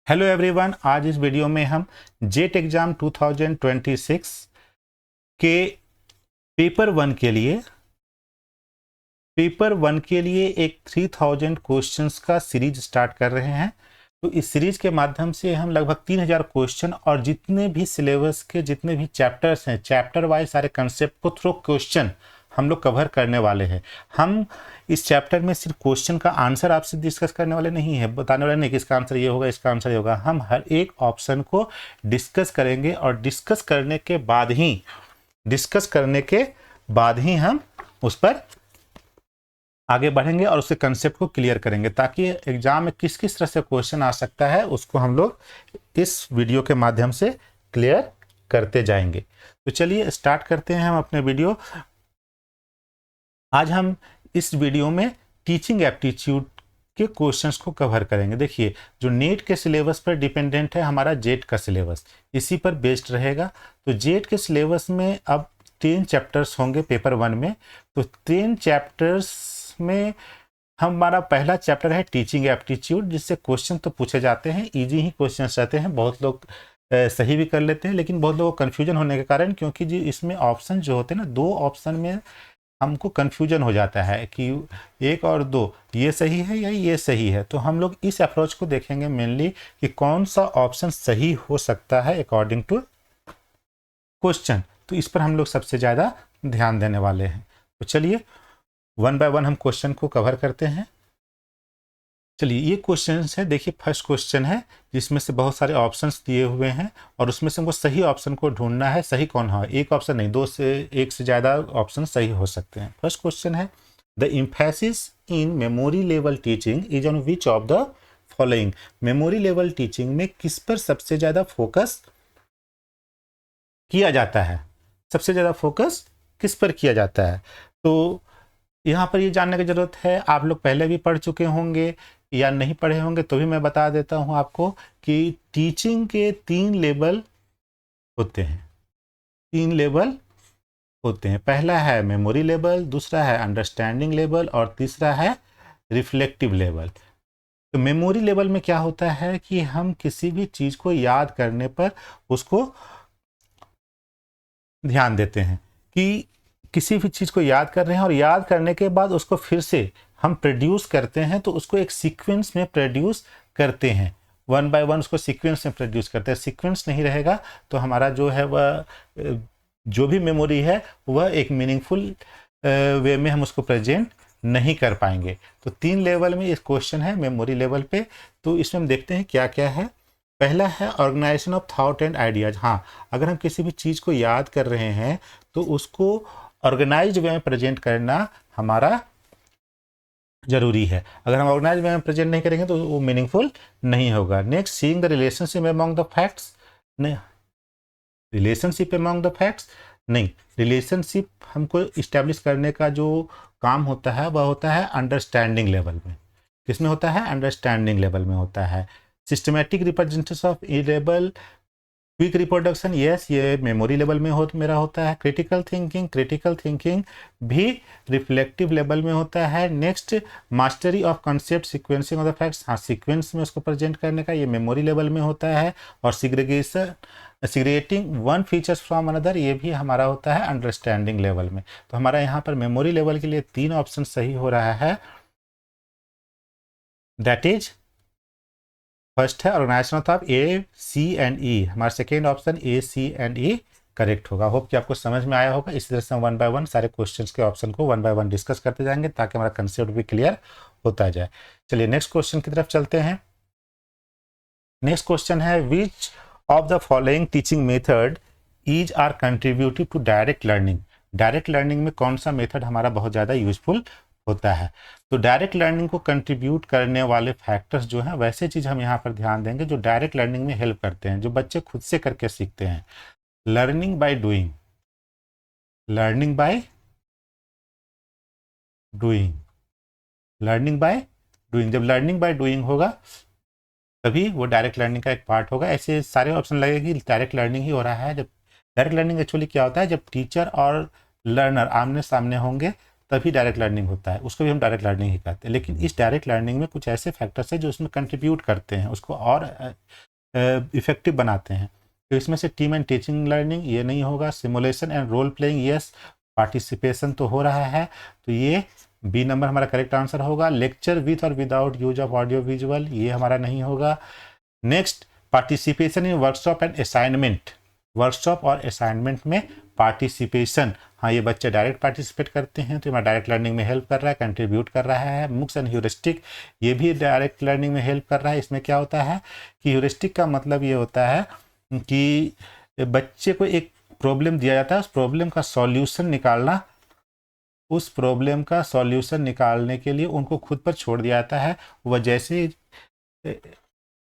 Hello everyone, आज इस video में हम जेट एग्जाम 2026 के पेपर वन के लिए एक 3000 क्वेश्चंस का सीरीज स्टार्ट कर रहे हैं। तो इस सीरीज के माध्यम से हम लगभग 3000 क्वेश्चन और जितने भी सिलेबस के जितने भी चैप्टर्स हैं, चैप्टर वाइज सारे कंसेप्ट को थ्रू क्वेश्चन हम लोग कवर करने वाले हैं। हम इस चैप्टर में सिर्फ क्वेश्चन का आंसर आपसे डिस्कस करने वाले नहीं है, बताने वाले नहीं कि इसका आंसर ये होगा, इसका आंसर ये होगा। हम हर एक ऑप्शन को डिस्कस करेंगे और डिस्कस करने के बाद ही हम उस पर आगे बढ़ेंगे और उसके कंसेप्ट को क्लियर करेंगे, ताकि एग्जाम में किस किस तरह से क्वेश्चन आ सकता है उसको हम लोग इस वीडियो के माध्यम से क्लियर करते जाएंगे। तो चलिए स्टार्ट करते हैं हम अपने वीडियो। आज हम इस वीडियो में टीचिंग एप्टीट्यूड के क्वेश्चंस को कवर करेंगे। देखिए, जो नेट के सिलेबस पर डिपेंडेंट है हमारा जेट का सिलेबस, इसी पर बेस्ड रहेगा। तो जेट के सिलेबस में अब 10 चैप्टर्स होंगे पेपर 1 में। तो 10 चैप्टर्स में हमारा पहला चैप्टर है टीचिंग एप्टीट्यूड, जिससे क्वेश्चन तो पूछे जाते हैं, इजी ही क्वेश्चंस रहते हैं। बहुत लोग सही भी कर लेते हैं, लेकिन बहुत लोगों को कन्फ्यूजन होने के कारण, क्योंकि जी इसमें ऑप्शन जो होते हैं ना, 2 ऑप्शन में हमको कन्फ्यूजन हो जाता है कि 1 और 2 ये सही है या ये सही है। तो हम लोग इस अप्रोच को देखेंगे मेनली कि कौन सा ऑप्शन सही हो सकता है अकॉर्डिंग टू क्वेश्चन। तो इस पर हम लोग सबसे ज़्यादा ध्यान देने वाले हैं। तो चलिए 1 बाय 1 हम क्वेश्चन को कवर करते हैं। चलिए, ये क्वेश्चन है। देखिए, फर्स्ट क्वेश्चन है जिसमें से बहुत सारे ऑप्शंस दिए हुए हैं और उसमें से हमको सही ऑप्शन को ढूंढना है। सही कौन है? एक ऑप्शन नहीं, 2 से 1 से ज़्यादा ऑप्शन सही हो सकते हैं। फर्स्ट क्वेश्चन है, the emphasis in memory level teaching is on which of the following. Memory level teaching में किस पर सबसे ज़्यादा फोकस किया जाता है? सबसे ज़्यादा फोकस किस पर किया जाता है? तो यहाँ पर ये जानने की ज़रूरत है, आप लोग पहले भी पढ़ चुके होंगे या नहीं पढ़े होंगे तो भी मैं बता देता हूँ आपको कि टीचिंग के 3 लेवल होते हैं। 3 लेवल होते हैं। पहला है मेमोरी लेवल, दूसरा है अंडरस्टैंडिंग लेवल और तीसरा है रिफ्लेक्टिव लेवल। तो मेमोरी लेवल में क्या होता है कि हम किसी भी चीज़ को याद करने पर उसको ध्यान देते हैं कि किसी भी चीज़ को याद कर रहे हैं और याद करने के बाद उसको फिर से हम प्रोड्यूस करते हैं। तो उसको एक सीक्वेंस में प्रोड्यूस करते हैं, 1 बाय 1 उसको सीक्वेंस में प्रोड्यूस करते हैं। सीक्वेंस नहीं रहेगा तो हमारा जो है वह जो भी मेमोरी है वह एक मीनिंगफुल वे में हम उसको प्रेजेंट नहीं कर पाएंगे। तो 3 लेवल में इस क्वेश्चन है मेमोरी लेवल पे। तो इसमें हम देखते हैं क्या क्या है। पहला है organisation of thought and ideas. हाँ, अगर हम किसी भी चीज़ को याद कर रहे हैं तो उसको ऑर्गेनाइज्ड वे में प्रेजेंट करना हमारा जरूरी है। अगर हम ऑर्गेनाइज्ड वे में प्रेजेंट नहीं करेंगे तो वो मीनिंगफुल नहीं होगा। Next, seeing the relationship among the facts. नहीं, रिलेशनशिप अमंग द फैक्ट्स नहीं, रिलेशनशिप हमको इस्टेब्लिश करने का जो काम होता है वह होता है अंडरस्टैंडिंग लेवल में। किसमें होता है? अंडरस्टैंडिंग लेवल में होता है। Systematic representation of arable quick reproduction, yes, ये मेमोरी लेवल में मेरा होता है। क्रिटिकल थिंकिंग भी रिफ्लेक्टिव लेवल में होता है। Next, mastery of concept sequencing of the facts, हाँ, सीक्वेंस में उसको प्रेजेंट करने का, ये मेमोरी लेवल में होता है। और सिग्रेटिंग वन फीचर्स फ्रॉम अनदर, ये भी हमारा होता है अंडरस्टैंडिंग लेवल में। तो हमारा यहाँ पर मेमोरी लेवल के लिए 3 ऑप्शन सही हो रहा है। दैट इज फर्स्ट है organisation of A, C and E. हमारा second option A, C and E correct होगा। होप कि आपको समझ में आया होगा। इसी तरह से हम 1 बाय 1 सारे क्वेश्चंस के ऑप्शन को 1 बाय 1 डिस्कस करते जाएंगे ताकि हमारा कंसेप्ट भी क्लियर होता जाए। चलिए नेक्स्ट क्वेश्चन की तरफ चलते हैं। नेक्स्ट क्वेश्चन है, which of the following teaching method is are contributive to direct learning. Direct learning में कौन सा मेथड हमारा बहुत ज़्यादा यूजफुल होता है? तो डायरेक्ट लर्निंग को कंट्रीब्यूट करने वाले फैक्टर्स जो हैं, वैसे चीज़ हम यहाँ पर ध्यान देंगे जो डायरेक्ट लर्निंग में हेल्प करते हैं, जो बच्चे खुद से करके सीखते हैं। Learning by doing, learning by doing, learning by doing. जब लर्निंग बाय डूइंग होगा तभी वो डायरेक्ट लर्निंग का एक पार्ट होगा। ऐसे सारे ऑप्शन लगेगी डायरेक्ट लर्निंग ही हो रहा है। जब डायरेक्ट लर्निंग एक्चुअली क्या होता है, जब टीचर और लर्नर आमने सामने होंगे तभी डायरेक्ट लर्निंग होता है, उसको भी हम डायरेक्ट लर्निंग ही कहते हैं। लेकिन इस डायरेक्ट लर्निंग में कुछ ऐसे फैक्टर्स हैं जो उसमें कंट्रीब्यूट करते हैं, उसको और इफेक्टिव बनाते हैं। तो इसमें से टीम एंड टीचिंग लर्निंग ये नहीं होगा। Simulation and role playing, yes, participation तो हो रहा है, तो ये बी नंबर हमारा करेक्ट आंसर होगा। लेक्चर विथ और without use of audio visual, ये हमारा नहीं होगा। Next, participation in workshop and assignment, workshop और असाइनमेंट में पार्टिसिपेशन, हाँ ये बच्चे डायरेक्ट पार्टिसिपेट करते हैं तो हमारा डायरेक्ट लर्निंग में हेल्प कर रहा है, कंट्रीब्यूट कर रहा है। मुक्स एंड ह्यूरिस्टिक, ये भी डायरेक्ट लर्निंग में हेल्प कर रहा है। इसमें क्या होता है कि ह्यूरिस्टिक का मतलब ये होता है कि बच्चे को एक प्रॉब्लम दिया जाता है, उस प्रॉब्लम का सॉल्यूशन निकालना, उस प्रॉब्लम का सॉल्यूशन निकालने के लिए उनको खुद पर छोड़ दिया जाता है। वह जैसे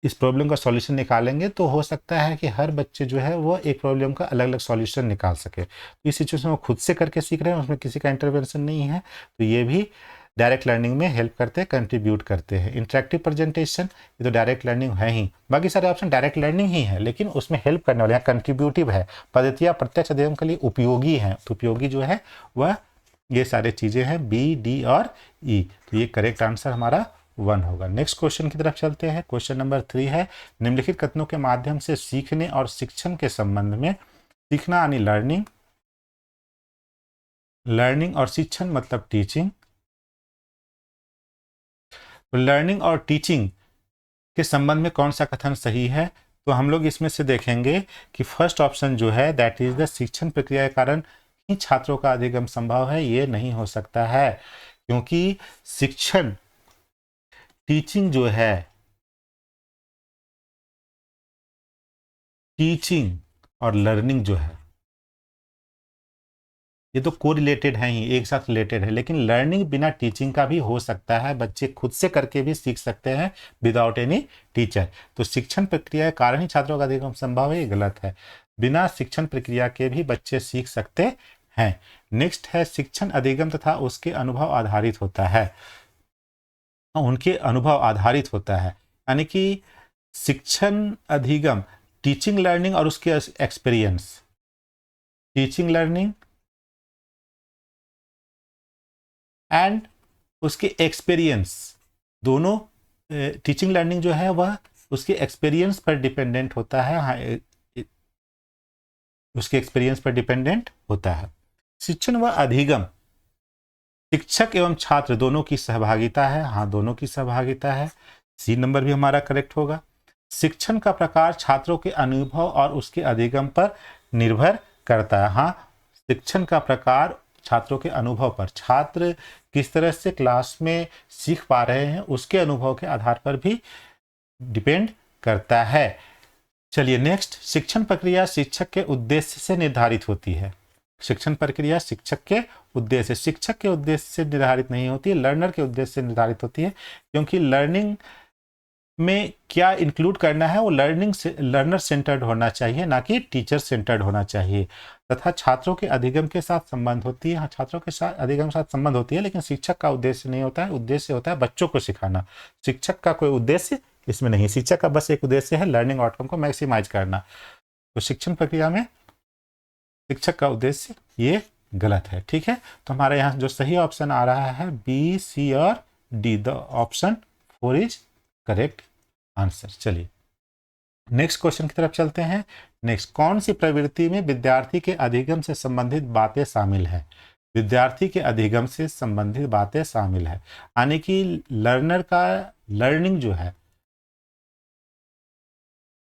इस प्रॉब्लम का सॉल्यूशन निकालेंगे तो हो सकता है कि हर बच्चे जो है वो एक प्रॉब्लम का अलग अलग सॉल्यूशन निकाल सके। तो इस सिचुएशन में खुद से करके सीख रहे हैं, उसमें किसी का इंटरवेंशन नहीं है, तो ये भी डायरेक्ट लर्निंग में हेल्प करते हैं, कंट्रीब्यूट करते हैं। इंटरेक्टिव प्रेजेंटेशन, ये तो डायरेक्ट लर्निंग है ही, बाकी सारे ऑप्शन डायरेक्ट लर्निंग ही है, लेकिन उसमें हेल्प करने वाले हैं, कंट्रीब्यूटिव है। पद्धतियाँ प्रत्यक्ष अध्ययन के लिए उपयोगी हैं, तो उपयोगी जो है वह ये सारे चीज़ें हैं, बी, डी और ई, तो ये करेक्ट आंसर हमारा 1 होगा। नेक्स्ट क्वेश्चन की तरफ चलते हैं। क्वेश्चन नंबर 3 है, निम्नलिखित कथनों के माध्यम से सीखने और शिक्षण के संबंध में, सीखना यानी लर्निंग, लर्निंग और शिक्षण मतलब टीचिंग, तो लर्निंग और टीचिंग के संबंध में कौन सा कथन सही है? तो हम लोग इसमें से देखेंगे कि फर्स्ट ऑप्शन जो है दैट इज द शिक्षण प्रक्रिया के कारण ही छात्रों का अधिगम संभव है, ये नहीं हो सकता है, क्योंकि शिक्षण, टीचिंग जो है, टीचिंग और लर्निंग जो है ये तो कोरिलेटेड है ही, एक साथ रिलेटेड है। लेकिन लर्निंग बिना टीचिंग का भी हो सकता है, बच्चे खुद से करके भी सीख सकते हैं विदाउट एनी टीचर। तो शिक्षण प्रक्रिया के कारण ही छात्रों का अधिगम संभव है, ये गलत है। बिना शिक्षण प्रक्रिया के भी बच्चे सीख सकते हैं। नेक्स्ट है, शिक्षण अधिगम तथा उसके अनुभव आधारित होता है, उनके अनुभव आधारित होता है, यानी कि शिक्षण अधिगम, टीचिंग लर्निंग और उसके एक्सपीरियंस, टीचिंग लर्निंग एंड उसके एक्सपीरियंस, दोनों, टीचिंग लर्निंग जो है वह उसके एक्सपीरियंस पर डिपेंडेंट होता है, हाँ उसके एक्सपीरियंस पर डिपेंडेंट होता है। शिक्षण व अधिगम, शिक्षक एवं छात्र दोनों की सहभागिता है, हाँ दोनों की सहभागिता है, सी नंबर भी हमारा करेक्ट होगा। शिक्षण का प्रकार छात्रों के अनुभव और उसके अधिगम पर निर्भर करता है, हाँ शिक्षण का प्रकार छात्रों के अनुभव पर, छात्र किस तरह से क्लास में सीख पा रहे हैं उसके अनुभव के आधार पर भी डिपेंड करता है। चलिए नेक्स्ट, शिक्षण प्रक्रिया शिक्षक के उद्देश्य से निर्धारित होती है, शिक्षण प्रक्रिया शिक्षक के उद्देश्य, शिक्षक के उद्देश्य से निर्धारित नहीं होती है, लर्नर के उद्देश्य से निर्धारित होती है, क्योंकि लर्निंग में क्या इंक्लूड करना है वो लर्निंग से लर्नर सेंटर्ड होना चाहिए, ना कि टीचर सेंटर्ड होना चाहिए। तथा छात्रों के अधिगम के साथ संबंध होती है, हाँ छात्रों के साथ अधिगम के साथ संबंध होती है, लेकिन शिक्षक का उद्देश्य नहीं होता है, उद्देश्य होता है बच्चों को सिखाना। शिक्षक का कोई उद्देश्य इसमें नहीं, शिक्षक का बस एक उद्देश्य है लर्निंग आउटकम को मैक्सिमाइज करना। तो शिक्षण प्रक्रिया में शिक्षक का उद्देश्य ये गलत है, ठीक है। तो हमारे यहाँ जो सही ऑप्शन आ रहा है बी, सी और D, the option 4 is correct answer. चलिए नेक्स्ट क्वेश्चन की तरफ चलते हैं। नेक्स्ट, कौन सी प्रवृत्ति में विद्यार्थी के अधिगम से संबंधित बातें शामिल है? विद्यार्थी के अधिगम से संबंधित बातें शामिल है, यानी कि लर्नर का लर्निंग जो है,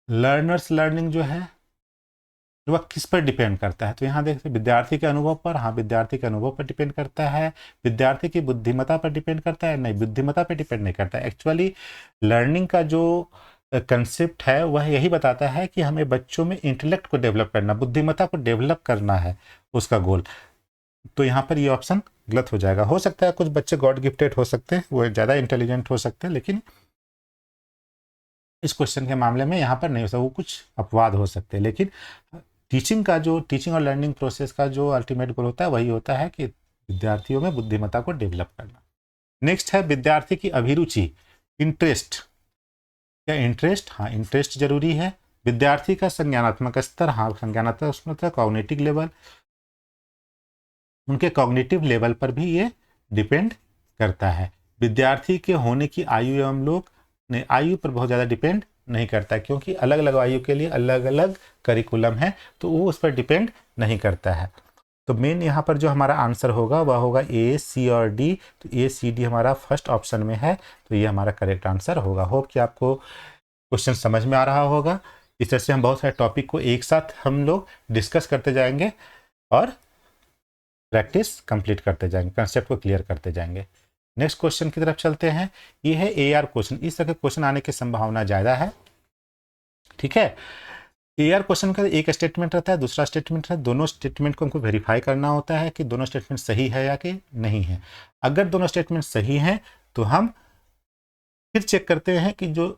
लर्नर्स लर्निंग जो है वह किस पर डिपेंड करता है? तो यहाँ देखते हैं विद्यार्थी के अनुभव पर, हाँ विद्यार्थी के अनुभव पर डिपेंड करता है। विद्यार्थी की बुद्धिमत्ता पर डिपेंड करता है? नहीं, बुद्धिमत्ता पर डिपेंड नहीं करता है। एक्चुअली लर्निंग का जो कंसेप्ट है वह यही बताता है कि हमें बच्चों में इंटेलेक्ट को डेवलप करना, बुद्धिमत्ता को डेवलप करना है उसका गोल। तो यहाँ पर ये ऑप्शन गलत हो जाएगा। हो सकता है कुछ बच्चे गॉड गिफ्टेड हो सकते हैं, वो ज़्यादा इंटेलिजेंट हो सकते हैं, लेकिन इस क्वेश्चन के मामले में यहाँ पर नहीं हो सकता, वो कुछ अपवाद हो सकते हैं। लेकिन टीचिंग का जो, टीचिंग और लर्निंग प्रोसेस का जो अल्टीमेट गोल होता है वही होता है कि विद्यार्थियों में बुद्धिमत्ता को डेवलप करना। नेक्स्ट है विद्यार्थी की अभिरुचि, इंटरेस्ट, क्या इंटरेस्ट? हाँ इंटरेस्ट जरूरी है। विद्यार्थी का संज्ञानात्मक स्तर, हाँ संज्ञानात्मक स्तर, कॉग्निटिव लेवल, उनके कॉग्निटिव लेवल पर भी ये डिपेंड करता है। विद्यार्थी के होने की आयु एवं लोग ने आयु पर बहुत ज़्यादा डिपेंड नहीं करता, क्योंकि अलग अलग आयु के लिए अलग अलग करिकुलम है, तो वो उस पर डिपेंड नहीं करता है। तो मेन यहाँ पर जो हमारा आंसर होगा वह होगा ए, सी और डी। तो ए, सी, डी हमारा फर्स्ट ऑप्शन में है, तो ये हमारा करेक्ट आंसर होगा। होप कि आपको क्वेश्चन समझ में आ रहा होगा। इस तरह से हम बहुत सारे टॉपिक को एक साथ हम लोग डिस्कस करते जाएंगे और प्रैक्टिस कंप्लीट करते जाएंगे, कंसेप्ट को क्लियर करते जाएंगे। नेक्स्ट क्वेश्चन की तरफ चलते हैं। ये है AR क्वेश्चन। इस तरह के क्वेश्चन आने की संभावना ज़्यादा है, ठीक है। AR क्वेश्चन का एक स्टेटमेंट रहता है, दूसरा स्टेटमेंट है। दोनों स्टेटमेंट को हमको वेरीफाई करना होता है कि दोनों स्टेटमेंट सही है या कि नहीं है। अगर दोनों स्टेटमेंट सही हैं तो हम फिर चेक करते हैं कि जो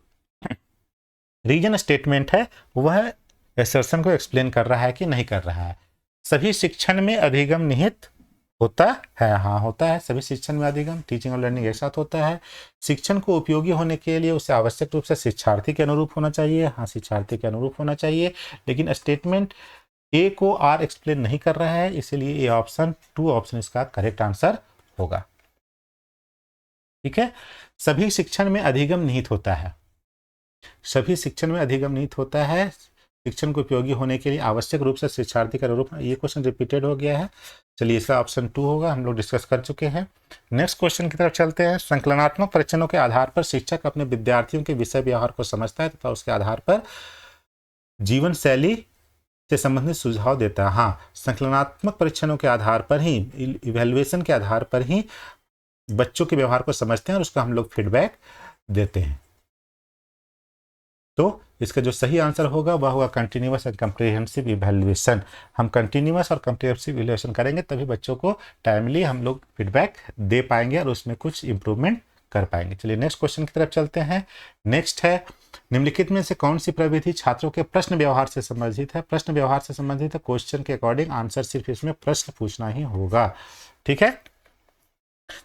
रीजन स्टेटमेंट है वह असर्शन को एक्सप्लेन कर रहा है कि नहीं कर रहा है। सभी शिक्षण में अधिगम निहित होता है, हाँ होता है। सभी शिक्षण में अधिगम, टीचिंग और लर्निंग एक साथ होता है। शिक्षण को उपयोगी होने के लिए उसे आवश्यक रूप से शिक्षार्थी के अनुरूप होना चाहिए, हाँ शिक्षार्थी के अनुरूप होना चाहिए। लेकिन स्टेटमेंट ए को आर एक्सप्लेन नहीं कर रहा है, इसलिए ये ऑप्शन 2 ऑप्शन इसका करेक्ट आंसर होगा, ठीक है। सभी शिक्षण में अधिगम निहित होता है, सभी शिक्षण में अधिगम निहित होता है। शिक्षण को उपयोगी होने के लिए आवश्यक रूप से शिक्षार्थी का अनुरूप, ये क्वेश्चन रिपीटेड हो गया है। चलिए इसका ऑप्शन 2 होगा, हम लोग डिस्कस कर चुके हैं। नेक्स्ट क्वेश्चन की तरफ चलते हैं। संकलनात्मक परीक्षणों के आधार पर शिक्षक अपने विद्यार्थियों के विषय व्यवहार को समझता है तथा उसके आधार पर जीवन शैली से संबंधित सुझाव देता है। हाँ, संकलनात्मक परीक्षणों के आधार पर ही, इवैल्यूएशन के आधार पर ही बच्चों के व्यवहार को समझते हैं और उसका हम लोग फीडबैक देते हैं। तो इसका जो सही आंसर होगा वह होगा कंटिन्यूअस एंड कम्प्रिहेंसिव इवैल्यूएशन। हम कंटिन्यूअस और कम्प्रिहेंसिव इवैल्यूएशन करेंगे तभी बच्चों को टाइमली हम लोग फीडबैक दे पाएंगे और उसमें कुछ इंप्रूवमेंट कर पाएंगे। चलिए नेक्स्ट क्वेश्चन की तरफ चलते हैं। नेक्स्ट है, निम्नलिखित में से कौन सी प्रविधि छात्रों के प्रश्न व्यवहार से संबंधित है? प्रश्न व्यवहार से संबंधित है, क्वेश्चन के अकॉर्डिंग आंसर सिर्फ इसमें प्रश्न पूछना ही होगा, ठीक है।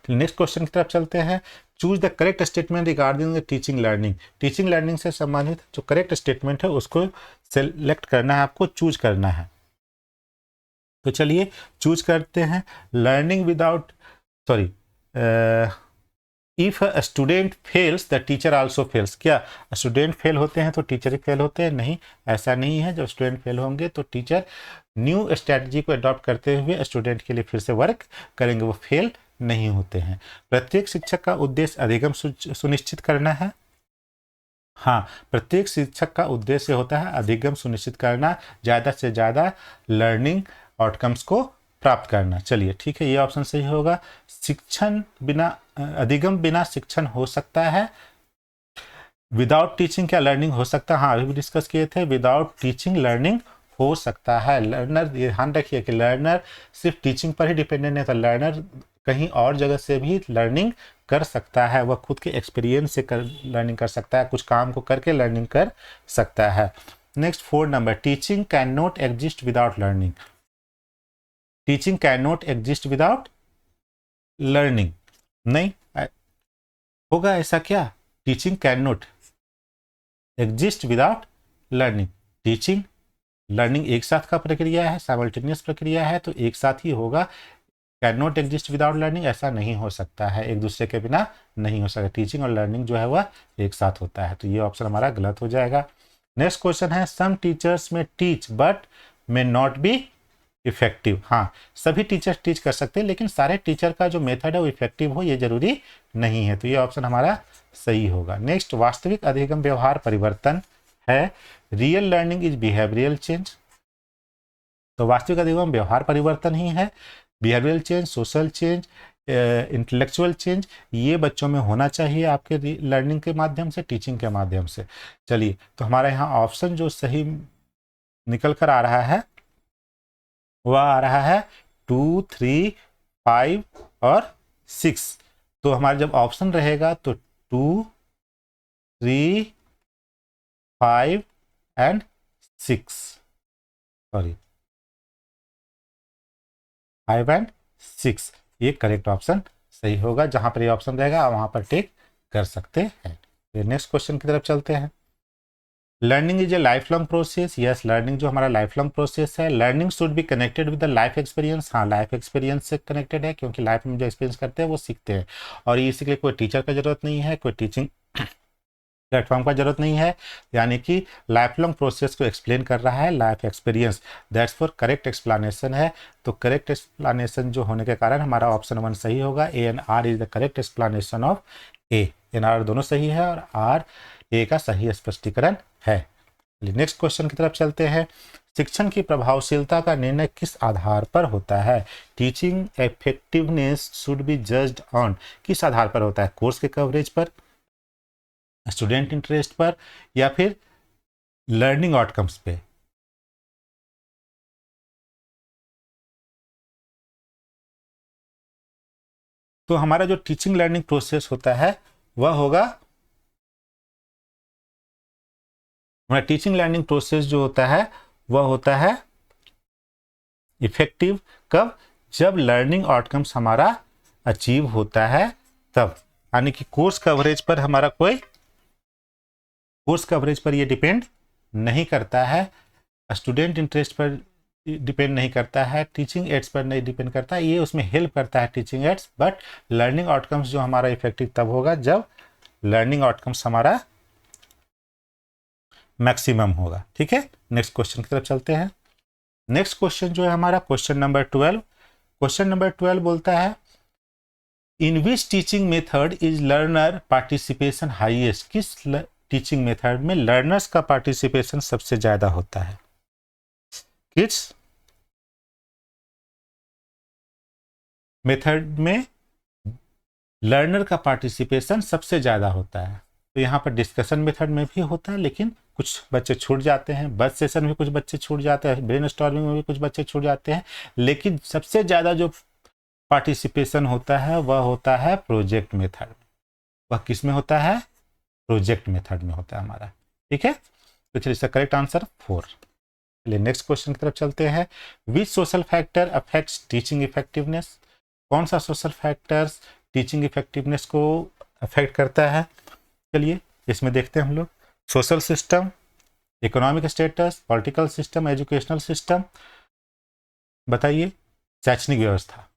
नेक्स्ट क्वेश्चन की तरफ चलते हैं। Choose the correct statement regarding the teaching learning. Teaching learning से संबंधित जो करेक्ट स्टेटमेंट है उसको सेलेक्ट करना है, आपको चूज करना है। तो चलिए चूज करते हैं। Learning without, sorry, if student fails the teacher also fails. क्या स्टूडेंट फेल होते हैं तो टीचर ही फेल होते हैं? नहीं, ऐसा नहीं है। जब स्टूडेंट फेल होंगे तो टीचर न्यू स्ट्रैटेजी को अडॉप्ट करते हुए स्टूडेंट के लिए फिर से वर्क करेंगे, वो फेल नहीं होते हैं। प्रत्येक शिक्षक का उद्देश्य अधिगम सुनिश्चित करना है। हाँ, प्रत्येक शिक्षक का उद्देश्य होता है अधिगम सुनिश्चित करना, ज़्यादा से ज़्यादा लर्निंग आउटकम्स को प्राप्त करना। चलिए ठीक है, ये ऑप्शन सही होगा। शिक्षण बिना, अधिगम बिना शिक्षण हो सकता है। विदाउट टीचिंग क्या लर्निंग हो सकता है? हाँ, अभी भी डिस्कस किए थे, विदाउट टीचिंग लर्निंग हो सकता है। लर्नर, ध्यान रखिए कि लर्नर सिर्फ टीचिंग पर ही डिपेंडेंट नहीं था, लर्नर कहीं और जगह से भी लर्निंग कर सकता है। वह खुद के एक्सपीरियंस से लर्निंग कर सकता है, कुछ काम को करके लर्निंग कर सकता है। Next 4 number, teaching can not exist without learning. Teaching can not exist without learning, नहीं होगा ऐसा क्या? Teaching can not exist without learning. Teaching learning एक साथ का प्रक्रिया है, साइमल्टेनियस प्रक्रिया है, तो एक साथ ही होगा। Can not exist without learning ऐसा नहीं हो सकता है, एक दूसरे के बिना नहीं हो सकता। टीचिंग और लर्निंग जो है वह एक साथ होता है, तो ये ऑप्शन हमारा गलत हो जाएगा। नेक्स्ट क्वेश्चन है, सम टीचर्स में teach but may not be effective. हाँ, सभी टीचर टीच कर सकते हैं लेकिन सारे टीचर का जो मेथड है वो इफेक्टिव हो ये जरूरी नहीं है, तो ये ऑप्शन हमारा सही होगा। नेक्स्ट, वास्तविक अधिगम व्यवहार परिवर्तन है। Real learning is behavioural change. तो वास्तविक अधिगम व्यवहार परिवर्तन ही है। Behavioural change, social change, intellectual change ये बच्चों में होना चाहिए आपके लर्निंग के माध्यम से, टीचिंग के माध्यम से। चलिए, तो हमारा यहाँ ऑप्शन जो सही निकल कर आ रहा है वह आ रहा है 2, 3, 5 और 6। तो हमारा जब ऑप्शन रहेगा तो 2, 3, 5 एंड 6, सॉरी 5 एंड 6 ये करेक्ट ऑप्शन सही होगा। जहां पर ये ऑप्शन रहेगा वहां पर टिक कर सकते हैं। नेक्स्ट क्वेश्चन की तरफ चलते हैं। Learning is a life long process, yes learning जो हमारा लाइफ लॉन्ग प्रोसेस है। Learning should be connected with the life experience, हाँ लाइफ एक्सपीरियंस से कनेक्टेड है, क्योंकि लाइफ में जो एक्सपीरियंस करते हैं वो सीखते हैं, और ये इसी के लिए कोई टीचर का जरूरत नहीं है, कोई टीचिंग प्लेटफॉर्म का जरूरत नहीं है, यानी कि लाइफ लॉन्ग प्रोसेस को एक्सप्लेन कर रहा है life experience, that's for correct explanation है। तो करेक्ट एक्सप्लानेशन जो होने के कारण हमारा ऑप्शन 1 सही होगा, A and R is the correct explanation of A, and R दोनों सही है और आर ए का सही स्पष्टीकरण है। नेक्स्ट क्वेश्चन की तरफ चलते हैं। शिक्षण की प्रभावशीलता का निर्णय किस आधार पर होता है? Teaching effectiveness should be judged on, किस आधार पर होता है? कोर्स के कवरेज पर, स्टूडेंट इंटरेस्ट पर, या फिर लर्निंग आउटकम्स पे? तो हमारा जो टीचिंग लर्निंग प्रोसेस होता है वह होगा, हमारा टीचिंग लर्निंग प्रोसेस जो होता है वह होता है इफेक्टिव कब? जब लर्निंग आउटकम्स हमारा अचीव होता है तब, यानी कि कोर्स कवरेज पर हमारा कोई, कोर्स कवरेज पर ये डिपेंड नहीं करता है, स्टूडेंट इंटरेस्ट पर डिपेंड नहीं करता है, टीचिंग एड्स पर नहीं डिपेंड करता है, ये उसमें हेल्प करता है teaching ads, but learning outcomes जो हमारा इफेक्टिव तब होगा जब लर्निंग आउटकम्स हमारा मैक्सिमम होगा। ठीक है, नेक्स्ट क्वेश्चन की तरफ चलते हैं। नेक्स्ट क्वेश्चन जो है हमारा क्वेश्चन नंबर 12, क्वेश्चन नंबर 12 बोलता है in which teaching method is learner participation highest, किस टीचिंग मेथड में लर्नर्स का पार्टिसिपेशन सबसे ज्यादा होता है? किस मेथड में लर्नर का पार्टिसिपेशन सबसे ज़्यादा होता है? तो यहाँ पर डिस्कशन मेथड में भी होता है, लेकिन कुछ बच्चे छूट जाते हैं, बस सेशन में कुछ बच्चे छूट जाते हैं, ब्रेन स्टॉर्मिंग में भी कुछ बच्चे छूट जाते हैं, लेकिन सबसे ज़्यादा जो पार्टिसिपेशन होता है वह होता है प्रोजेक्ट मेथड में। वह किस में होता है? प्रोजेक्ट मेथड में होता है हमारा। ठीक है, तो चलिए इसका करेक्ट आंसर 4। चलिए नेक्स्ट क्वेश्चन की तरफ चलते हैं। Which social factor affects teaching effectiveness, कौन सा सोशल फैक्टर्स टीचिंग इफेक्टिवनेस को अफेक्ट करता है? चलिए इसमें देखते हैं हम लोग। Social system, economic status, political system, educational system, बताइए। शैक्षणिक व्यवस्था,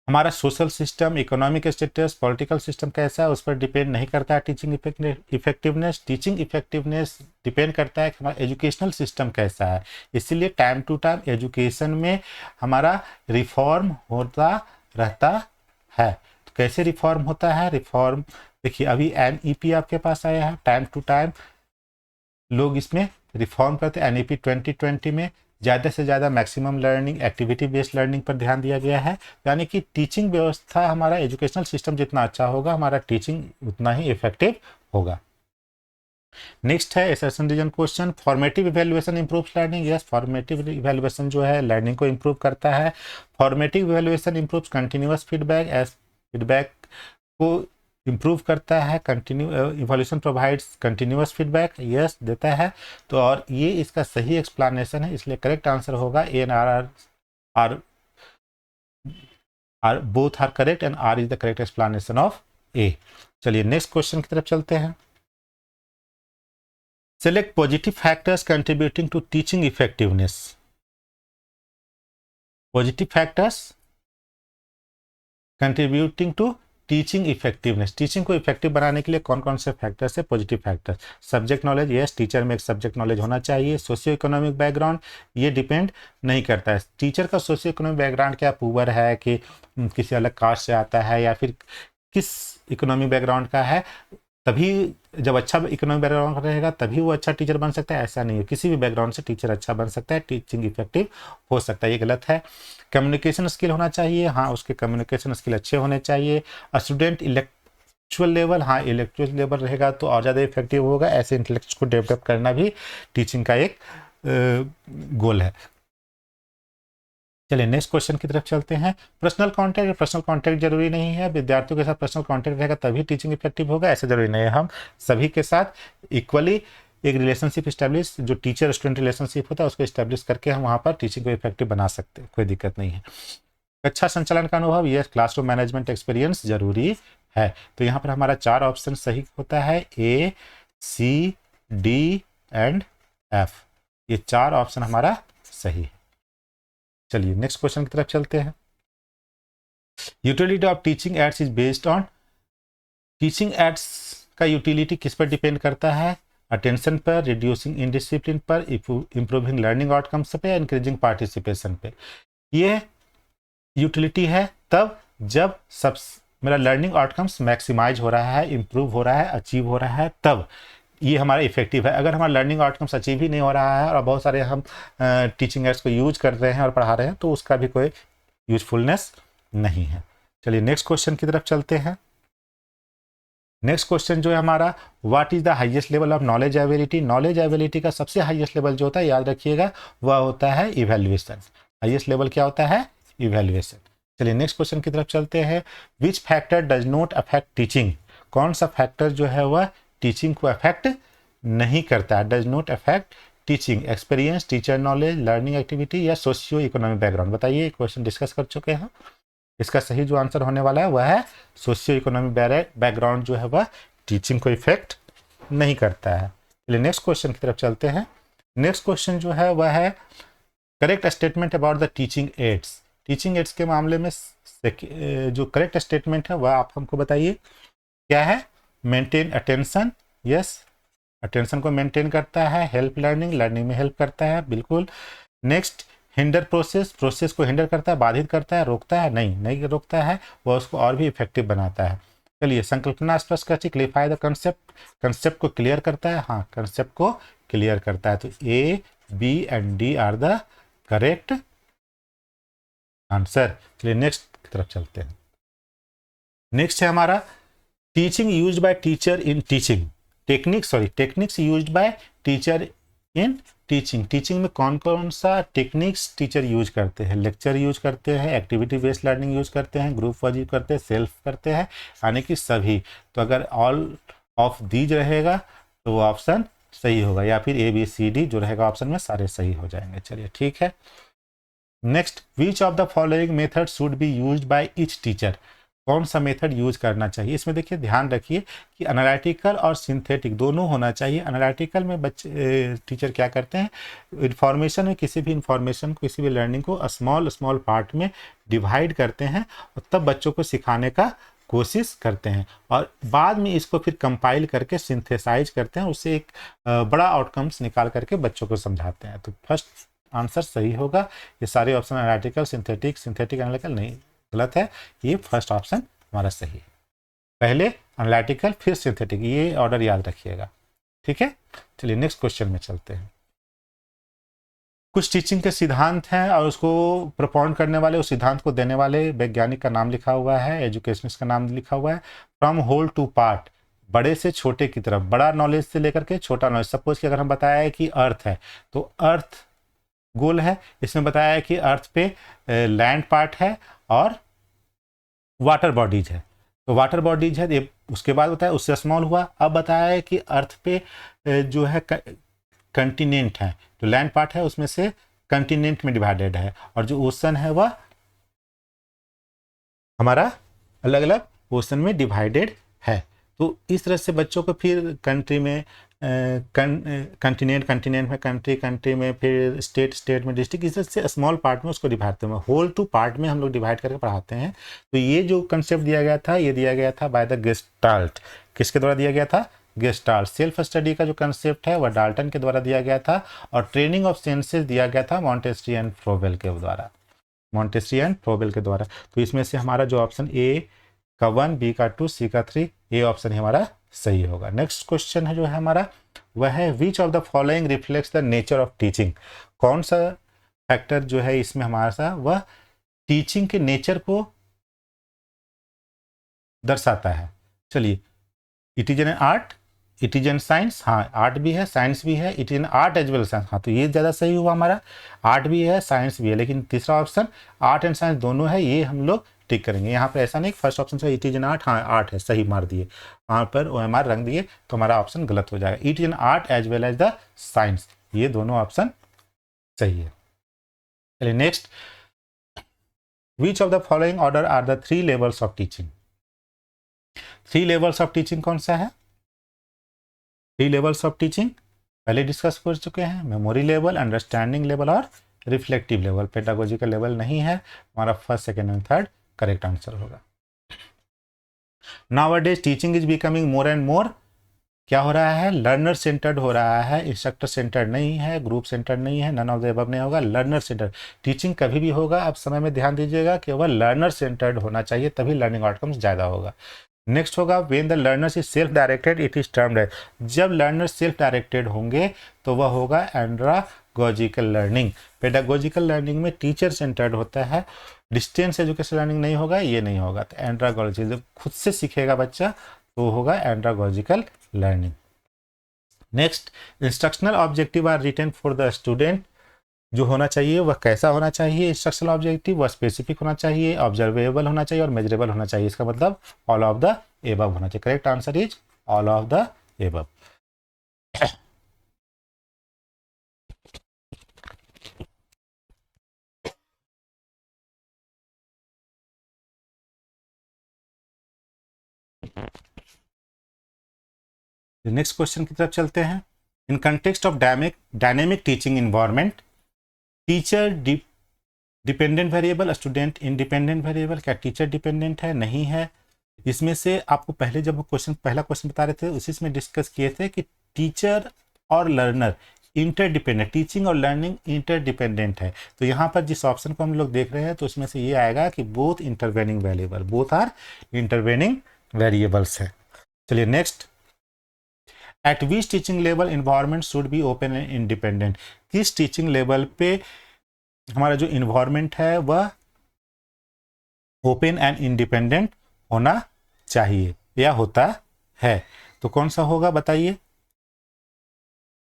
हमारा social system, economic status, political system कैसा है उस पर डिपेंड नहीं करता है teaching effectiveness. Teaching effectiveness depend करता है कि हमारा एजुकेशनल सिस्टम कैसा है, इसीलिए टाइम टू टाइम एजुकेशन में हमारा रिफॉर्म होता रहता है। तो कैसे रिफॉर्म होता है? रिफॉर्म देखिए, अभी NEP आपके पास आया है, टाइम टू टाइम लोग इसमें रिफॉर्म करते हैं। NEP 2020 में ज़्यादा से ज़्यादा maximum learning, activity based learning पर ध्यान दिया गया है, यानी कि टीचिंग व्यवस्था, हमारा एजुकेशनल सिस्टम जितना अच्छा होगा हमारा टीचिंग उतना ही इफेक्टिव होगा। नेक्स्ट है assertion reason question, formative evaluation improves learning. Yes, formative evaluation जो है लर्निंग को इंप्रूव करता है। Formative evaluation improves continuous feedback, as feedback को इंप्रूव करता है। Evaluation provides continuous feedback, yes देता है। तो और ये इसका सही एक्सप्लेनेशन है, इसलिए करेक्ट आंसर होगा A and R both are correct and R is the correct explanation of A. चलिए नेक्स्ट क्वेश्चन की तरफ चलते हैं। Select positive factors contributing to teaching effectiveness. Positive factors contributing to teaching effectiveness, teaching को effective बनाने के लिए कौन कौन से फैक्टर्स है? Positive factor, subject knowledge, yes teacher में एक सब्जेक्ट नॉलेज होना चाहिए। सोशियो इकोनॉमिक बैकग्राउंड, ये डिपेंड नहीं करता है टीचर का सोशियो इकोनॉमिक बैकग्राउंड क्या पुअर है कि किसी अलग कास्ट से आता है या फिर किस इकोनॉमिक बैकग्राउंड का है, तभी जब अच्छा इकोनॉमिक बैकग्राउंड रहेगा तभी वो अच्छा टीचर बन सकता है, ऐसा नहीं है। किसी भी बैकग्राउंड से टीचर अच्छा बन सकता है, टीचिंग इफेक्टिव हो सकता है, ये गलत है। कम्युनिकेशन स्किल होना चाहिए, हाँ उसके कम्युनिकेशन स्किल अच्छे होने चाहिए। स्टूडेंट इंटेलेक्चुअल लेवल, हाँ इंटेलेक्चुअल लेवल रहेगा तो और ज़्यादा इफेक्टिव होगा। ऐसे इंटेलेक्ट को डेवलप करना भी टीचिंग का एक गोल है। चलिए नेक्स्ट क्वेश्चन की तरफ चलते हैं। पर्सनल कांटेक्ट, पर्सनल कांटेक्ट जरूरी नहीं है, विद्यार्थियों के साथ पर्सनल कांटेक्ट रहेगा तभी टीचिंग इफेक्टिव होगा, ऐसा जरूरी नहीं है। हम सभी के साथ इक्वली एक रिलेशनशिप इस्टेब्लिश, जो टीचर स्टूडेंट रिलेशनशिप होता है उसको इस्टेब्लिश करके हम वहाँ पर टीचिंग को इफेक्टिव बना सकते हैं, कोई दिक्कत नहीं है। अच्छा संचालन का अनुभव, यह क्लासरूम मैनेजमेंट एक्सपीरियंस जरूरी है। तो यहाँ पर हमारा 4 ऑप्शन सही होता है, A, C, D and F. ये 4 ऑप्शन हमारा सही है। चलिए नेक्स्ट क्वेश्चन की तरफ चलते हैं। Utility of teaching ads is based on, teaching ads का यूटिलिटी किस पर डिपेंड करता है? अटेंशन पर, रिड्यूसिंग इनडिसिप्लिन पर, इंप्रूविंग लर्निंग आउटकम्स पे, इंक्रीजिंग पार्टिसिपेशन पे। ये यूटिलिटी है तब जब सब मेरा लर्निंग आउटकम्स मैक्सिमाइज हो रहा है, इंप्रूव हो रहा है, अचीव हो रहा है, तब ये हमारा इफेक्टिव है। अगर हमारा लर्निंग आउटकम्स अचीव ही नहीं हो रहा है और बहुत सारे हम टीचिंग एड्स को यूज कर रहे हैं और पढ़ा रहे हैं, तो उसका भी कोई यूजफुलनेस नहीं है। चलिए नेक्स्ट क्वेश्चन की तरफ चलते हैं। नेक्स्ट क्वेश्चन जो है हमारा, what is the highest level of knowledge ability? Knowledge ability का सबसे हाईएस्ट लेवल जो होता है, याद रखिएगा, वह होता है इवैल्यूएशन। हाईएस्ट लेवल क्या होता है? इवैल्यूएशन। चलिए नेक्स्ट क्वेश्चन की तरफ चलते हैं। Which factor does not affect teaching? कौन सा फैक्टर जो है वह टीचिंग को अफेक्ट नहीं करता है? Does not affect teaching. Experience, teacher knowledge, learning activity या सोशियो इकोनॉमिक बैकग्राउंड? बताइए, क्वेश्चन डिस्कस कर चुके हैं। इसका सही जो आंसर होने वाला है वह है सोशियो इकोनॉमिक बैकग्राउंड जो है वह टीचिंग को इफेक्ट नहीं करता है। चलिए नेक्स्ट क्वेश्चन की तरफ चलते हैं। नेक्स्ट क्वेश्चन जो है वह है correct statement about the teaching ads. Teaching ads के मामले में जो करेक्ट स्टेटमेंट है वह आप हमको बताइए क्या है? मेंटेन अटेंशन, यस, अटेंशन को मेंटेन करता है। हेल्प लर्निंग, लर्निंग में हेल्प करता है, बिल्कुल। नेक्स्ट, हिंडर प्रोसेस, प्रोसेस को हिंडर करता है, बाधित करता है, रोकता है? नहीं, नहीं रोकता है, वह उसको और भी इफेक्टिव बनाता है। चलिए संकल्पना स्पष्ट करती, क्लियरिफाई द कंसेप्ट, कंसेप्ट को क्लियर करता है, हाँ कंसेप्ट को क्लियर करता है। तो A, B and D are the correct answer. चलिए नेक्स्ट की तरफ चलते हैं। नेक्स्ट है हमारा teaching used by teacher in teaching. Techniques used by teacher in teaching. Teaching में कौन कौन सा टेक्निक्स टीचर यूज करते हैं? लेक्चर यूज करते हैं, एक्टिविटी बेस्ड लर्निंग यूज करते हैं, ग्रुप वर्क यूज करते हैं, सेल्फ करते हैं, यानी कि सभी। तो अगर ऑल ऑफ दीज रहेगा तो वो ऑप्शन सही होगा, या फिर ए बी सी डी जो रहेगा ऑप्शन में सारे सही हो जाएंगे। चलिए ठीक है। Next, which of the following method should be used by each teacher? कौन सा मेथड यूज करना चाहिए? इसमें देखिए ध्यान रखिए कि एनालिटिकल और सिंथेटिक दोनों होना चाहिए। एनालिटिकल में बच्चे टीचर क्या करते हैं, इन्फॉर्मेशन में किसी भी इन्फॉर्मेशन को, किसी भी लर्निंग को स्मॉल पार्ट में डिवाइड करते हैं और तब बच्चों को सिखाने का कोशिश करते हैं, और बाद में इसको फिर कंपाइल करके सिंथेसाइज करते हैं, उससे एक बड़ा आउटकम्स निकाल करके बच्चों को समझाते हैं। तो फर्स्ट आंसर सही होगा। ये सारे ऑप्शन एनालिटिकल, सिंथेटिक एनालिटिकल नहीं, गलत है। ये फर्स्ट ऑप्शन हमारा सही है। पहले एनालिटिकल फिर सिंथेटिक, ये ऑर्डर याद रखिएगा, ठीक है। चलिए नेक्स्ट क्वेश्चन में चलते हैं। कुछ टीचिंग के सिद्धांत हैं और उसको प्रपोन करने वाले, उस सिद्धांत को देने वाले वैज्ञानिक का नाम लिखा हुआ है, एजुकेशनिस्ट का नाम लिखा हुआ है। फ्रॉम होल टू पार्ट, बड़े से छोटे की तरफ, बड़ा नॉलेज से लेकर के छोटा नॉलेज। सपोज कि अगर हम बताया है कि अर्थ है तो अर्थ गोल है, इसमें बताया है कि अर्थ पे लैंड पार्ट है और वाटर बॉडीज है, तो वाटर बॉडीज है। ये उसके बाद बताया उससे स्मॉल हुआ। अब बताया है कि अर्थ पे जो है कंटिनेंट है, तो लैंड पार्ट है उसमें से कंटिनेंट में डिवाइडेड है, और जो ओशन है वह हमारा अलग अलग ओशन में डिवाइडेड है। तो इस तरह से बच्चों को फिर कंट्री में कंटिनेंट में कंट्री में, फिर स्टेट में डिस्ट्रिक्ट, इस तरह से स्मॉल पार्ट में उसको डिवाइड करते हैं। होल टू पार्ट में हम लोग डिवाइड करके पढ़ाते हैं। तो ये जो कंसेप्ट दिया गया था, ये दिया गया था बाय द गेस्टाल्ट। किसके द्वारा दिया गया था? गेस्टाल्ट। सेल्फ स्टडी का जो कंसेप्ट है वह डाल्टन के द्वारा दिया गया था, और ट्रेनिंग ऑफ सेंसेस दिया गया था मॉन्टेस्री एंड फ्रोबेल के द्वारा। तो इसमें से हमारा जो ऑप्शन ए का 1, बी का 2, सी का 3, ये ऑप्शन हमारा सही होगा। नेक्स्ट क्वेश्चन है जो है हमारा वह है which of the following reflects the nature of teaching? कौन सा फैक्टर जो है इसमें हमारा सा वह टीचिंग के नेचर को दर्शाता है? चलिए, it is an art, it is an science, हाँ आर्ट भी है साइंस भी है, it is an art as well science, हाँ तो ये ज़्यादा सही हुआ हमारा। आर्ट भी है साइंस भी है, लेकिन तीसरा ऑप्शन आर्ट एंड साइंस दोनों है, ये हम लोग टिक करेंगे। यहाँ पे ऐसा नहीं फर्स्ट ऑप्शन से इट इज एन आर्ट, हाँ आर्ट है, सही मार दिए, वहाँ पर OMR रंग दिए तो हमारा ऑप्शन गलत हो जाएगा। It is an art as well as the science, ये दोनों ऑप्शन सही है। चलिए next, which of the following order are the 3 levels of teaching? 3 levels of teaching कौन सा है? 3 लेवल्स ऑफ टीचिंग, पहले डिस्कस कर चुके हैं, मेमोरी लेवल, अंडरस्टैंडिंग लेवल और रिफ्लेक्टिव लेवल। पेडागोजिकल लेवल नहीं है, हमारा first, second and third correct answer होगा। Nowadays teaching is becoming more and more, क्या हो रहा है, लर्नर सेंटर्ड हो रहा है, इंस्ट्रक्टर सेंटर्ड नहीं है, ग्रुप सेंटर्ड नहीं है, नन ऑफ द अबव नहीं होगा, लर्नर सेंटर्ड। टीचिंग कभी भी होगा, आप समय में ध्यान दीजिएगा कि वह लर्नर सेंटर्ड होना चाहिए, तभी लर्निंग आउटकम्स ज़्यादा होगा। नेक्स्ट होगा when the learners is self directed it is termed as, जब लर्नर सेल्फ डायरेक्टेड होंगे तो वह होगा एंड्रागोजिकल लर्निंग। पेडागोजिकल लर्निंग में टीचर सेंटर्ड होता है, डिस्टेंस एजुकेशन लर्निंग नहीं होगा, ये नहीं होगा। तो एंड्रागोजी जब खुद से सीखेगा बच्चा तो होगा andragogical learning. Next, instructional objective are written for the student, जो होना चाहिए वह कैसा होना चाहिए, इंस्ट्रक्शनल ऑब्जेक्टिव वह स्पेसिफिक होना चाहिए, ऑब्जर्वेबल होना चाहिए और मेजरेबल होना चाहिए। इसका मतलब ऑल ऑफ द एबव होना चाहिए। Correct answer is all of the above. Next question की तरफ चलते हैं। In context of dynamic teaching environment, teacher dependent variable, student independent variable, क्या टीचर डिपेंडेंट है, नहीं है। इसमें से आपको पहले जब पहला क्वेश्चन बता रहे थे उसी में डिस्कस किए थे कि टीचर और लर्नर इंटरडिपेंडेंट, टीचिंग और लर्निंग इंटरडिपेंडेंट है। तो यहाँ पर जिस ऑप्शन को हम लोग देख रहे हैं तो उसमें से ये आएगा कि both intervening variable, both are intervening variables है। चलिए next, at which teaching level environment should be open and independent, किस टीचिंग लेवल पे हमारा जो इन्वायरमेंट है वह ओपन एंड इंडिपेंडेंट होना चाहिए या होता है। तो कौन सा होगा बताइए,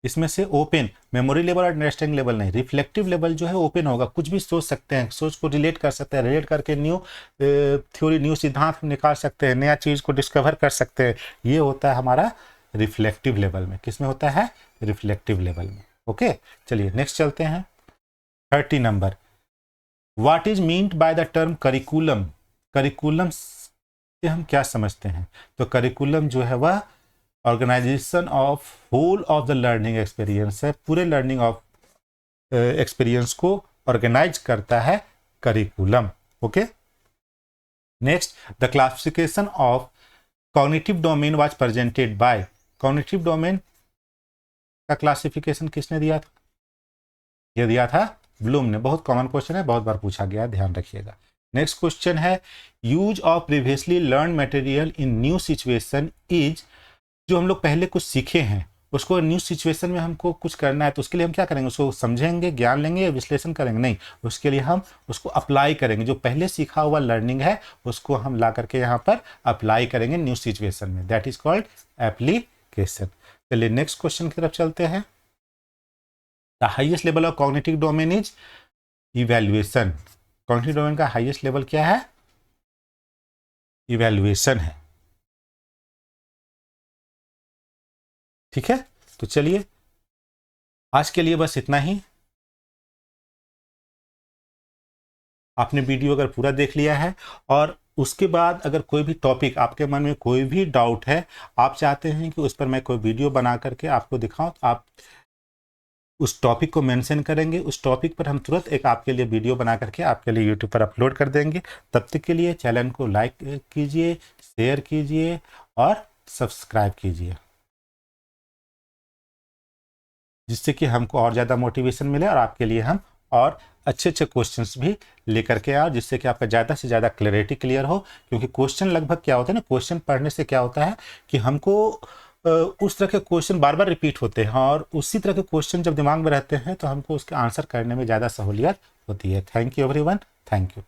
इसमें से ओपन, मेमोरी लेवल और अंडरस्टैंडिंग लेवल नहीं, रिफ्लेक्टिव लेवल जो है ओपन होगा, कुछ भी सोच सकते हैं, सोच को रिलेट कर सकते हैं, रिलेट करके न्यू थ्योरी, न्यू सिद्धांत निकाल सकते हैं, नया चीज़ को डिस्कवर कर सकते हैं। ये होता है हमारा रिफ्लेक्टिव लेवल में। किस में होता है, रिफ्लेक्टिव लेवल में। ओके, चलिए नेक्स्ट चलते हैं। 30 number, what is meant by the term curriculum, curriculum से हम क्या समझते हैं। तो करिकुलम जो है वह organisation of whole of the learning experience है, पूरे लर्निंग ऑफ एक्सपीरियंस को ऑर्गेनाइज करता है curriculum. Okay, next, the classification of cognitive domain was presented by, cognitive domain का क्लासिफिकेशन किसने दिया था, ये दिया था ब्लूम ने। बहुत कॉमन क्वेश्चन है, बहुत बार पूछा गया, ध्यान रखिएगा। नेक्स्ट क्वेश्चन है, use of previously learn material in new situation is, जो हम लोग पहले कुछ सीखे हैं उसको न्यू सिचुएशन में हमको कुछ करना है तो उसके लिए हम क्या करेंगे, उसको समझेंगे, ज्ञान लेंगे या विश्लेषण करेंगे, नहीं, उसके लिए हम उसको अप्लाई करेंगे। जो पहले सीखा हुआ लर्निंग है उसको हम ला करके यहाँ पर अप्लाई करेंगे न्यू सिचुएशन में, दैट इज कॉल्ड एप्लीकेशन। चलिए नेक्स्ट क्वेश्चन की तरफ चलते हैं। The highest level of cognitive domain is evaluation, cognitive domain का हाईएस्ट लेवल क्या है, इवैल्यूएशन है। ठीक है, तो चलिए आज के लिए बस इतना ही। आपने वीडियो अगर पूरा देख लिया है और उसके बाद अगर कोई भी टॉपिक आपके मन में कोई भी डाउट है, आप चाहते हैं कि उस पर मैं कोई वीडियो बना करके आपको दिखाऊं, तो आप उस टॉपिक को मेंशन करेंगे, उस टॉपिक पर हम तुरंत एक आपके लिए वीडियो बना करके आपके लिए यूट्यूब पर अपलोड कर देंगे। तब तक के लिए चैनल को लाइक कीजिए, शेयर कीजिए और सब्सक्राइब कीजिए, जिससे कि हमको और ज़्यादा मोटिवेशन मिले और आपके लिए हम और अच्छे अच्छे क्वेश्चंस भी लेकर के आओ, जिससे कि आपका ज़्यादा से ज़्यादा क्लैरिटी क्लियर हो। क्योंकि क्वेश्चन लगभग क्या होता है ना, क्वेश्चन पढ़ने से क्या होता है कि हमको उस तरह के क्वेश्चन बार बार रिपीट होते हैं और उसी तरह के क्वेश्चन जब दिमाग में रहते हैं तो हमको उसके आंसर करने में ज़्यादा सहूलियत होती है। Thank you everyone, thank you.